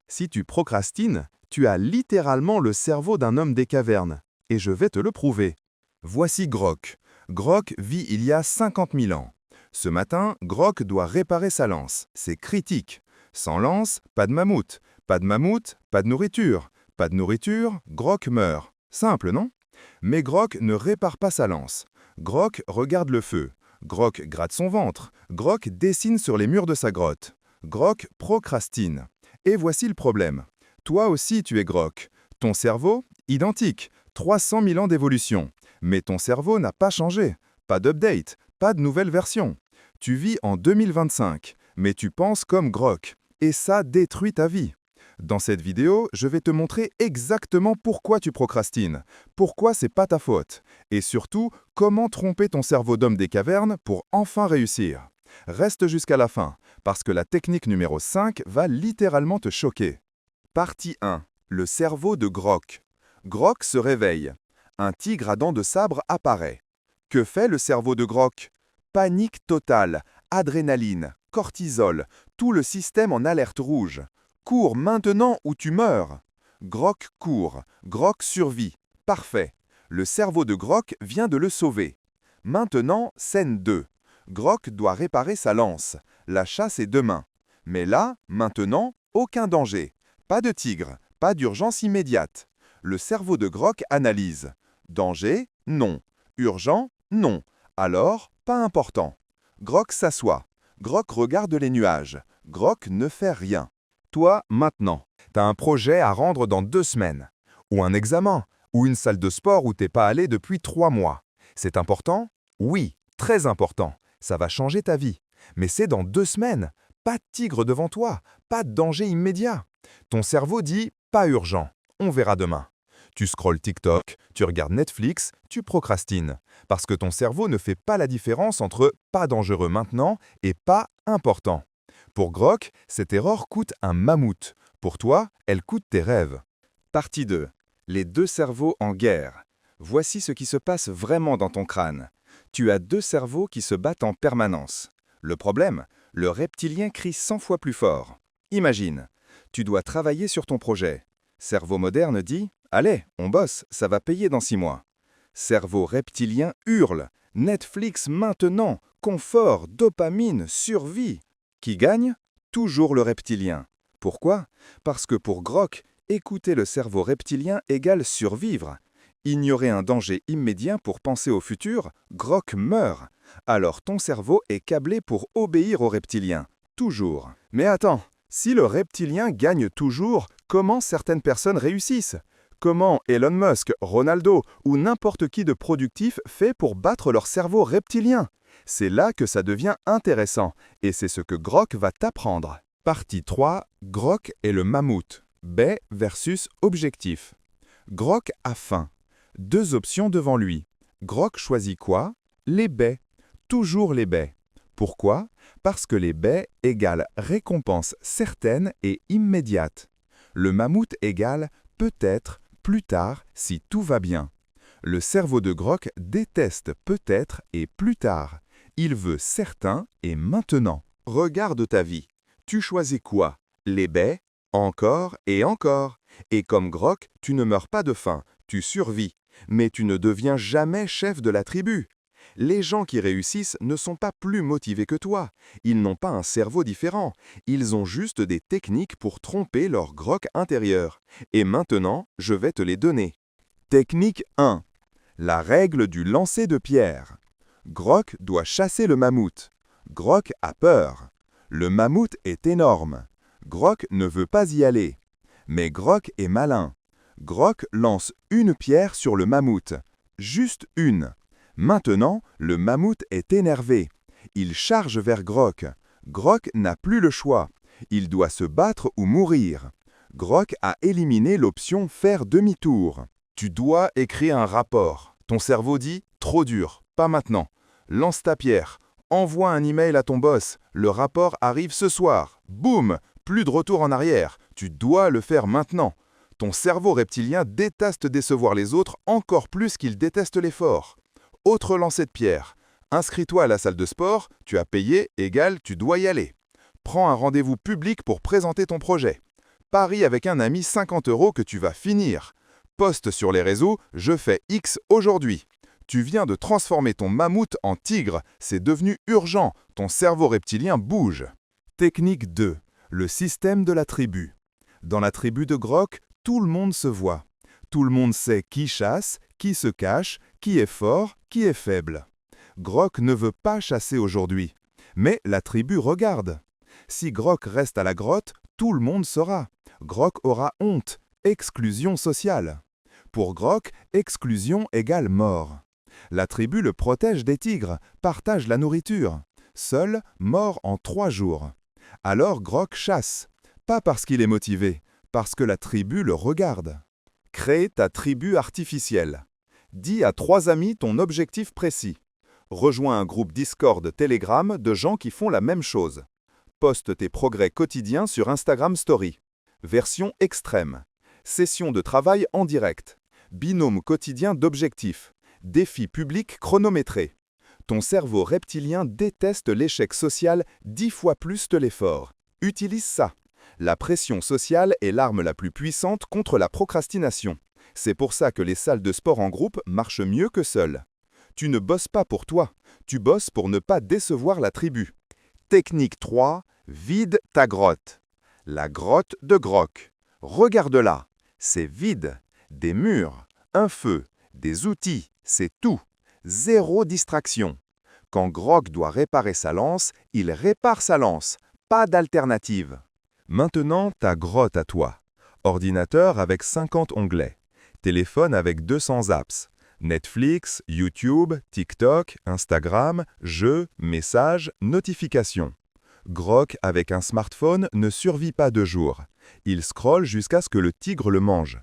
Si tu procrastines, tu as littéralement le cerveau d'un homme des cavernes. Et je vais te le prouver. Voici Grok. Grok vit il y a 50 000 ans. Ce matin, Grok doit réparer sa lance. C'est critique. Sans lance, pas de mammouth. Pas de mammouth, pas de nourriture. Pas de nourriture, Grok meurt. Simple, non? Mais Grok ne répare pas sa lance. Grok regarde le feu. Grok gratte son ventre. Grok dessine sur les murs de sa grotte. Grok procrastine. Et voici le problème. Toi aussi tu es Grok. Ton cerveau, identique. 300 000 ans d'évolution. Mais ton cerveau n'a pas changé. Pas d'update, pas de nouvelle version. Tu vis en 2025, mais tu penses comme Grok. Et ça détruit ta vie. Dans cette vidéo, je vais te montrer exactement pourquoi tu procrastines, pourquoi c'est pas ta faute, et surtout, comment tromper ton cerveau d'homme des cavernes pour enfin réussir. Reste jusqu'à la fin, parce que la technique numéro 5 va littéralement te choquer. Partie 1. Le cerveau de Grok. Grok se réveille. Un tigre à dents de sabre apparaît. Que fait le cerveau de Grok? Panique totale, adrénaline, cortisol, tout le système en alerte rouge. Cours maintenant ou tu meurs. Grok court, Grok survit. Parfait. Le cerveau de Grok vient de le sauver. Maintenant, scène 2. Grok doit réparer sa lance. La chasse est demain. Mais là, maintenant, aucun danger. Pas de tigre, pas d'urgence immédiate. Le cerveau de Grok analyse. Danger? Non. Urgent? Non. Alors, pas important. Grok s'assoit. Grok regarde les nuages. Grok ne fait rien. Toi, maintenant, tu as un projet à rendre dans 2 semaines. Ou un examen. Ou une salle de sport où t'es pas allé depuis 3 mois. C'est important? Oui, très important. Ça va changer ta vie. Mais c'est dans 2 semaines. Pas de tigre devant toi. Pas de danger immédiat. Ton cerveau dit « pas urgent. On verra demain ». Tu scrolles TikTok, tu regardes Netflix, tu procrastines. Parce que ton cerveau ne fait pas la différence entre « pas dangereux maintenant » et « pas important ». Pour Grok, cette erreur coûte un mammouth. Pour toi, elle coûte tes rêves. Partie 2. Les 2 cerveaux en guerre. Voici ce qui se passe vraiment dans ton crâne. Tu as 2 cerveaux qui se battent en permanence. Le problème, le reptilien crie 100 fois plus fort. Imagine, tu dois travailler sur ton projet. Cerveau moderne dit « Allez, on bosse, ça va payer dans 6 mois ». Cerveau reptilien hurle « Netflix maintenant, confort, dopamine, survie ». Qui gagne? Toujours le reptilien. Pourquoi? Parce que pour Grok, écouter le cerveau reptilien égale survivre. Ignorer un danger immédiat pour penser au futur, Grok meurt. Alors ton cerveau est câblé pour obéir au reptilien. Toujours. Mais attends, si le reptilien gagne toujours, comment certaines personnes réussissent? Comment Elon Musk, Ronaldo ou n'importe qui de productif fait pour battre leur cerveau reptilien? C'est là que ça devient intéressant, et c'est ce que Grok va t'apprendre. Partie 3. Grok et le mammouth. Baie versus objectif. Grok a faim. 2 options devant lui. Grok choisit quoi? Les baies. Toujours les baies. Pourquoi? Parce que les baies égale récompense certaine et immédiate. Le mammouth égale peut-être, plus tard, si tout va bien. Le cerveau de Grok déteste peut-être et plus tard. Il veut certain et maintenant. Regarde ta vie. Tu choisis quoi? Les baies? Encore et encore. Et comme Grok, tu ne meurs pas de faim, tu survis. Mais tu ne deviens jamais chef de la tribu. Les gens qui réussissent ne sont pas plus motivés que toi. Ils n'ont pas un cerveau différent. Ils ont juste des techniques pour tromper leur Grok intérieur. Et maintenant, je vais te les donner. Technique 1. La règle du lancer de pierre. Grok doit chasser le mammouth. Grok a peur. Le mammouth est énorme. Grok ne veut pas y aller. Mais Grok est malin. Grok lance une pierre sur le mammouth. Juste une. Maintenant, le mammouth est énervé. Il charge vers Grok. Grok n'a plus le choix. Il doit se battre ou mourir. Grok a éliminé l'option faire demi-tour. Tu dois écrire un rapport. Ton cerveau dit « trop dur, pas maintenant ». Lance ta pierre. Envoie un email à ton boss. Le rapport arrive ce soir. Boum! Plus de retour en arrière. Tu dois le faire maintenant. Ton cerveau reptilien déteste décevoir les autres encore plus qu'il déteste l'effort. Autre lancer de pierre. Inscris-toi à la salle de sport, tu as payé, égale tu dois y aller. Prends un rendez-vous public pour présenter ton projet. Parie avec un ami 50 € que tu vas finir. Poste sur les réseaux, je fais X aujourd'hui. Tu viens de transformer ton mammouth en tigre, c'est devenu urgent, ton cerveau reptilien bouge. Technique 2. Le système de la tribu. Dans la tribu de Grok, tout le monde se voit. Tout le monde sait qui chasse, qui se cache, qui est fort, qui est faible. Grok ne veut pas chasser aujourd'hui, mais la tribu regarde. Si Grok reste à la grotte, tout le monde saura. Grok aura honte, exclusion sociale. Pour Grok, exclusion égale mort. La tribu le protège des tigres, partage la nourriture. Seul, mort en 3 jours. Alors Grok chasse, pas parce qu'il est motivé, parce que la tribu le regarde. Crée ta tribu artificielle. Dis à 3 amis ton objectif précis. Rejoins un groupe Discord Telegram de gens qui font la même chose. Poste tes progrès quotidiens sur Instagram Story. Version extrême. Session de travail en direct. Binôme quotidien d'objectifs. Défi public chronométré. Ton cerveau reptilien déteste l'échec social 10 fois plus que l'effort. Utilise ça. La pression sociale est l'arme la plus puissante contre la procrastination. C'est pour ça que les salles de sport en groupe marchent mieux que seules. Tu ne bosses pas pour toi, tu bosses pour ne pas décevoir la tribu. Technique 3. Vide ta grotte. La grotte de Grok. Regarde-la. C'est vide. Des murs, un feu, des outils, c'est tout. Zéro distraction. Quand Grok doit réparer sa lance, il répare sa lance. Pas d'alternative. Maintenant, ta grotte à toi. Ordinateur avec 50 onglets. Téléphone avec 200 apps. Netflix, YouTube, TikTok, Instagram, jeux, messages, notifications. Grok avec un smartphone ne survit pas 2 jours. Il scrolle jusqu'à ce que le tigre le mange.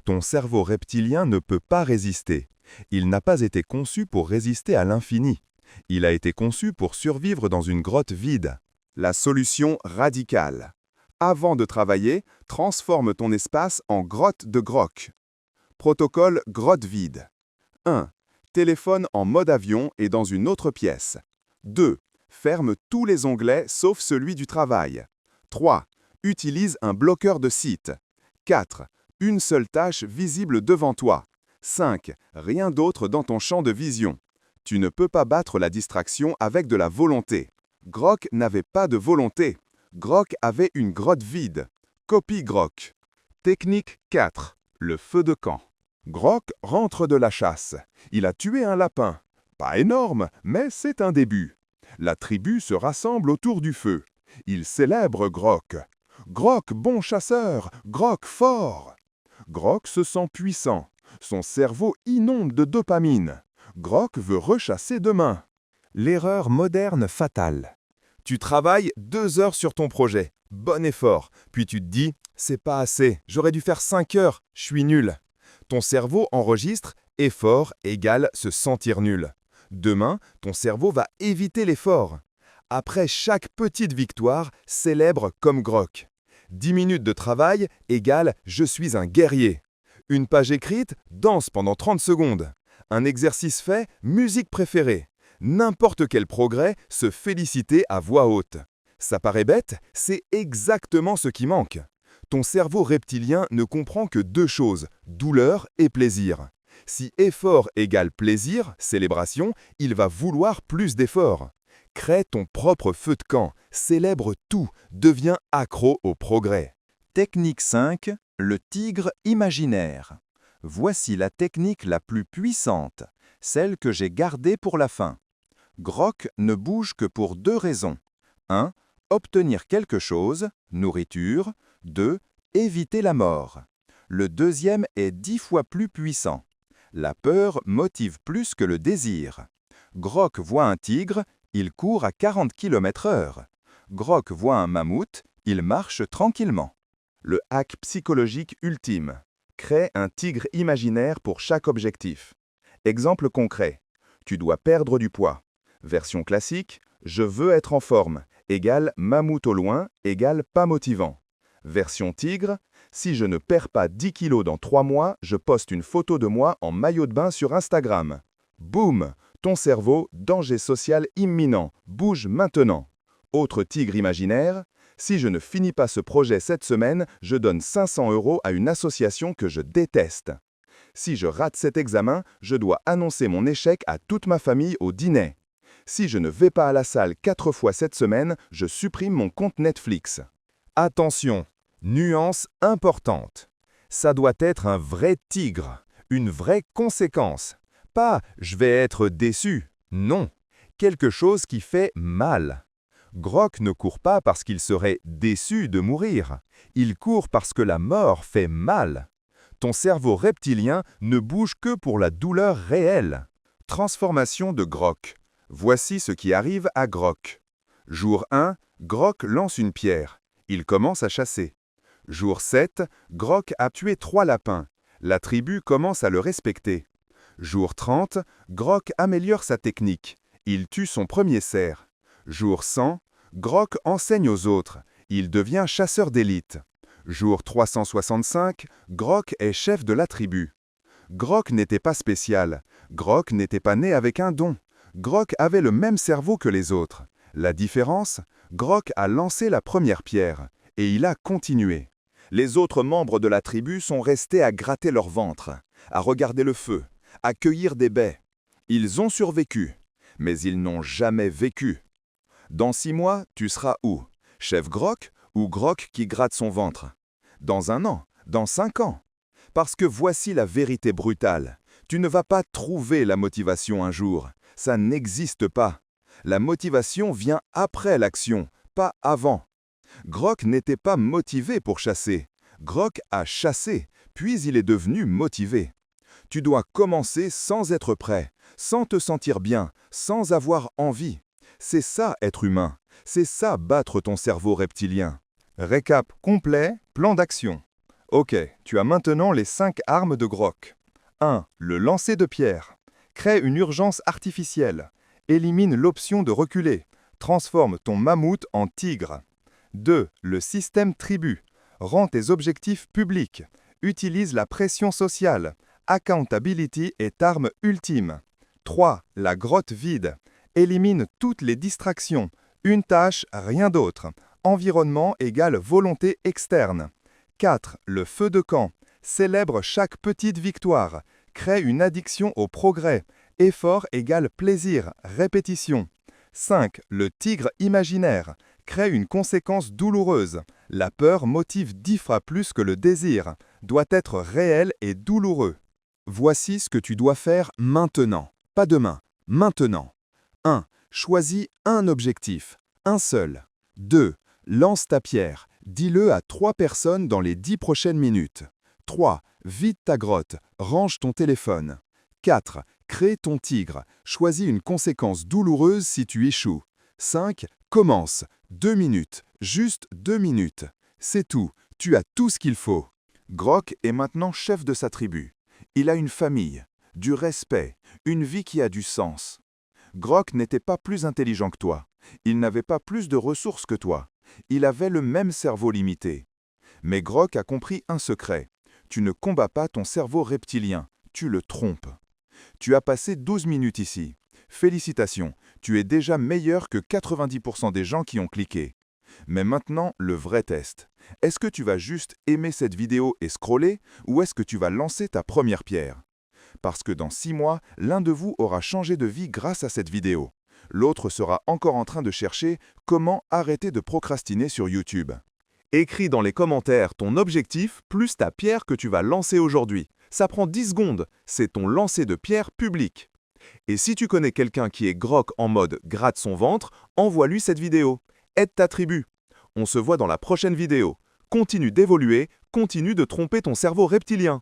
Ton cerveau reptilien ne peut pas résister. Il n'a pas été conçu pour résister à l'infini. Il a été conçu pour survivre dans une grotte vide. La solution radicale. Avant de travailler, transforme ton espace en grotte de Grok. Protocole grotte vide. 1. Téléphone en mode avion et dans une autre pièce. 2. Ferme tous les onglets sauf celui du travail. 3. Utilise un bloqueur de site. 4. Une seule tâche visible devant toi. 5. Rien d'autre dans ton champ de vision. Tu ne peux pas battre la distraction avec de la volonté. Grok n'avait pas de volonté. Grok avait une grotte vide. Copie Grok. Technique 4. Le feu de camp. Grok rentre de la chasse. Il a tué un lapin. Pas énorme, mais c'est un début. La tribu se rassemble autour du feu. Il célèbre Grok. Grok bon chasseur, Grok fort. Grok se sent puissant. Son cerveau inonde de dopamine. Grok veut rechasser demain. L'erreur moderne fatale. Tu travailles 2 heures sur ton projet. Bon effort. Puis tu te dis, c'est pas assez, j'aurais dû faire 5 heures, je suis nul. Ton cerveau enregistre effort égale se sentir nul. Demain, ton cerveau va éviter l'effort. Après chaque petite victoire, célèbre comme Grok. 10 minutes de travail égale je suis un guerrier. Une page écrite, danse pendant 30 secondes. Un exercice fait, musique préférée. N'importe quel progrès, se féliciter à voix haute. Ça paraît bête, c'est exactement ce qui manque. Ton cerveau reptilien ne comprend que 2 choses, douleur et plaisir. Si effort égale plaisir, célébration, il va vouloir plus d'efforts. Crée ton propre feu de camp, célèbre tout, deviens accro au progrès. Technique 5. Le tigre imaginaire. Voici la technique la plus puissante, celle que j'ai gardée pour la fin. Grok ne bouge que pour 2 raisons. 1. Obtenir quelque chose, nourriture. 2. Éviter la mort. Le deuxième est 10 fois plus puissant. La peur motive plus que le désir. Grok voit un tigre, il court à 40 km/h. Grok voit un mammouth, il marche tranquillement. Le hack psychologique ultime. Crée un tigre imaginaire pour chaque objectif. Exemple concret. Tu dois perdre du poids. Version classique, je veux être en forme, égale mammouth au loin, égale pas motivant. Version tigre, si je ne perds pas 10 kilos dans 3 mois, je poste une photo de moi en maillot de bain sur Instagram. Boum, ton cerveau, danger social imminent, bouge maintenant. Autre tigre imaginaire, Si je ne finis pas ce projet cette semaine, je donne 500 € à une association que je déteste. Si je rate cet examen, je dois annoncer mon échec à toute ma famille au dîner. Si je ne vais pas à la salle 4 fois cette semaine, je supprime mon compte Netflix. Attention, nuance importante. Ça doit être un vrai tigre, une vraie conséquence. Pas « je vais être déçu », non. Quelque chose qui fait mal. Grok ne court pas parce qu'il serait déçu de mourir. Il court parce que la mort fait mal. Ton cerveau reptilien ne bouge que pour la douleur réelle. Transformation de Grok. Voici ce qui arrive à Grok. Jour 1, Grok lance une pierre. Il commence à chasser. Jour 7, Grok a tué 3 lapins. La tribu commence à le respecter. Jour 30, Grok améliore sa technique. Il tue son premier cerf. Jour 100, Grok enseigne aux autres. Il devient chasseur d'élite. Jour 365, Grok est chef de la tribu. Grok n'était pas spécial. Grok n'était pas né avec un don. Grok avait le même cerveau que les autres. La différence, Grok a lancé la première pierre, et il a continué. Les autres membres de la tribu sont restés à gratter leur ventre, à regarder le feu, à cueillir des baies. Ils ont survécu, mais ils n'ont jamais vécu. Dans 6 mois, tu seras où? Chef Grok ou Grok qui gratte son ventre? Dans 1 an? Dans 5 ans? Parce que voici la vérité brutale. Tu ne vas pas trouver la motivation un jour. Ça n'existe pas. La motivation vient après l'action, pas avant. Grok n'était pas motivé pour chasser. Grok a chassé, puis il est devenu motivé. Tu dois commencer sans être prêt, sans te sentir bien, sans avoir envie. C'est ça être humain. C'est ça battre ton cerveau reptilien. Récap complet, plan d'action. Ok, tu as maintenant les 5 armes de Grok. 1. Le lancer de pierre. Crée une urgence artificielle. Élimine l'option de reculer. Transforme ton mammouth en tigre. 2. Le système tribu. Rends tes objectifs publics. Utilise la pression sociale. Accountability est arme ultime. 3. La grotte vide. Élimine toutes les distractions. Une tâche, rien d'autre. Environnement égale volonté externe. 4. Le feu de camp. Célèbre chaque petite victoire. Crée une addiction au progrès. Effort égale plaisir, répétition. 5. Le tigre imaginaire. Crée une conséquence douloureuse. La peur motive 10 fois plus que le désir. Doit être réel et douloureux. Voici ce que tu dois faire maintenant. Pas demain, maintenant. 1. Choisis un objectif. Un seul. 2. Lance ta pierre. Dis-le à 3 personnes dans les 10 prochaines minutes. 3. Vide ta grotte. Range ton téléphone. 4. Crée ton tigre. Choisis une conséquence douloureuse si tu échoues. 5. Commence. 2 minutes. Juste 2 minutes. C'est tout. Tu as tout ce qu'il faut. Grok est maintenant chef de sa tribu. Il a une famille, du respect, une vie qui a du sens. Grok n'était pas plus intelligent que toi. Il n'avait pas plus de ressources que toi. Il avait le même cerveau limité. Mais Grok a compris un secret. Tu ne combats pas ton cerveau reptilien, tu le trompes. Tu as passé 12 minutes ici. Félicitations, tu es déjà meilleur que 90% des gens qui ont cliqué. Mais maintenant, le vrai test. Est-ce que tu vas juste aimer cette vidéo et scroller, ou est-ce que tu vas lancer ta première pierre? Parce que dans 6 mois, l'un de vous aura changé de vie grâce à cette vidéo. L'autre sera encore en train de chercher comment arrêter de procrastiner sur YouTube. Écris dans les commentaires ton objectif plus ta pierre que tu vas lancer aujourd'hui. Ça prend 10 secondes, c'est ton lancer de pierre public. Et si tu connais quelqu'un qui est Grok en mode gratte son ventre, envoie-lui cette vidéo. Aide ta tribu. On se voit dans la prochaine vidéo. Continue d'évoluer, continue de tromper ton cerveau reptilien.